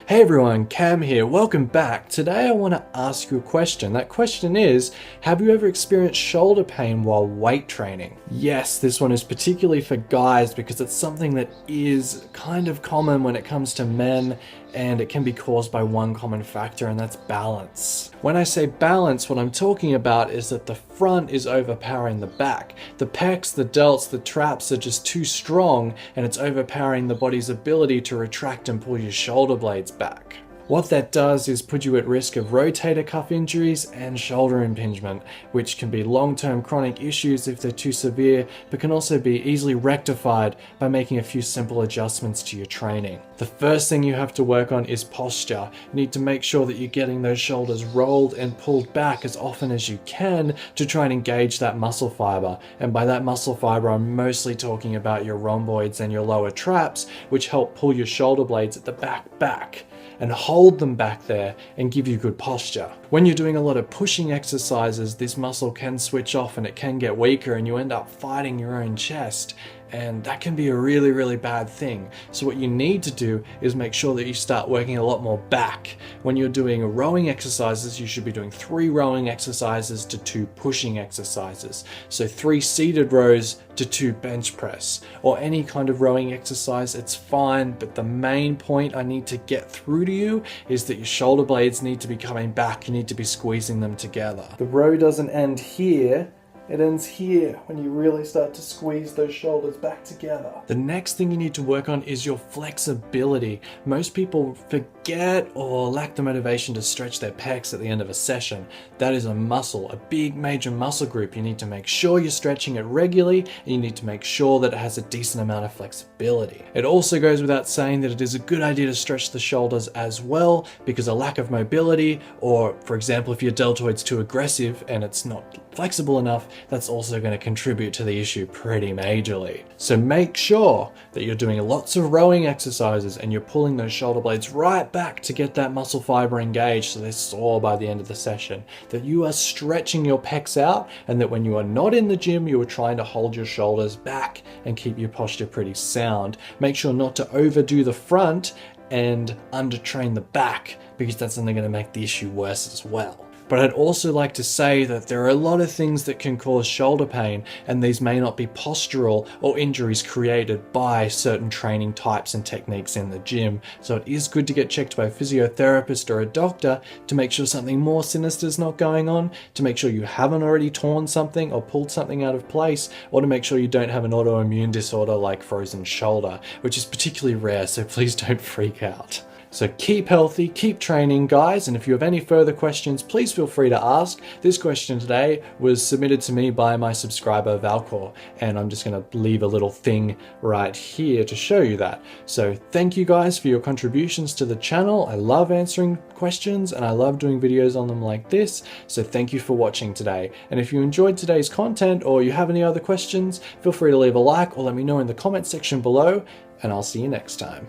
Hey everyone, Cam here. Welcome back. Today I want to ask you a question. That question is, have you ever experienced shoulder pain while weight training? Yes, this one is particularly for guys because it's something that is kind of common when it comes to men, and it can be caused by one common factor, and that's balance. When I say balance, what I'm talking about is that the front is overpowering the back. The pecs, the delts, the traps are just too strong, and it's overpowering the body's ability to retract and pull your shoulder blades back. What that does is put you at risk of rotator cuff injuries and shoulder impingement, which can be long-term chronic issues if they're too severe, but can also be easily rectified by making a few simple adjustments to your training. The first thing you have to work on is posture. You need to make sure that you're getting those shoulders rolled and pulled back as often as you can to try and engage that muscle fiber. And by that muscle fiber, I'm mostly talking about your rhomboids and your lower traps, which help pull your shoulder blades at the back and hold them back there and give you good posture. When you're doing a lot of pushing exercises, this muscle can switch off and it can get weaker and you end up fighting your own chest, and that can be a really bad thing. So what you need to do is make sure that you start working a lot more back. When you're doing rowing exercises, you should be doing 3 rowing exercises to 2 pushing exercises. So 3 seated rows to 2 bench press, or any kind of rowing exercise, it's fine, but the main point I need to get through to you is that your shoulder blades need to be coming back. You need to be squeezing them together. The row doesn't end here. It ends here when you really start to squeeze those shoulders back together. The next thing you need to work on is your flexibility. Most people forget or lack the motivation to stretch their pecs at the end of a session. That is a muscle, a big major muscle group. You need to make sure you're stretching it regularly, and you need to make sure that it has a decent amount of flexibility. It also goes without saying that it is a good idea to stretch the shoulders as well, because a lack of mobility, or for example, if your deltoid's too aggressive and it's not flexible enough, that's also going to contribute to the issue pretty majorly. So make sure that you're doing lots of rowing exercises and you're pulling those shoulder blades right back to get that muscle fiber engaged so they're sore by the end of the session. That you are stretching your pecs out, and that when you are not in the gym, you are trying to hold your shoulders back and keep your posture pretty sound. Make sure not to overdo the front and undertrain the back, because that's only going to make the issue worse as well. But I'd also like to say that there are a lot of things that can cause shoulder pain, and these may not be postural or injuries created by certain training types and techniques in the gym. So it is good to get checked by a physiotherapist or a doctor to make sure something more sinister is not going on, to make sure you haven't already torn something or pulled something out of place, or to make sure you don't have an autoimmune disorder like frozen shoulder, which is particularly rare, so please don't freak out. So keep healthy, keep training, guys, and if you have any further questions, please feel free to ask. This question today was submitted to me by my subscriber Valcor, and I'm just going to leave a little thing right here to show you that. So thank you guys for your contributions to the channel. I love answering questions and I love doing videos on them like this, so thank you for watching today. And if you enjoyed today's content or you have any other questions, feel free to leave a like or let me know in the comment section below, and I'll see you next time.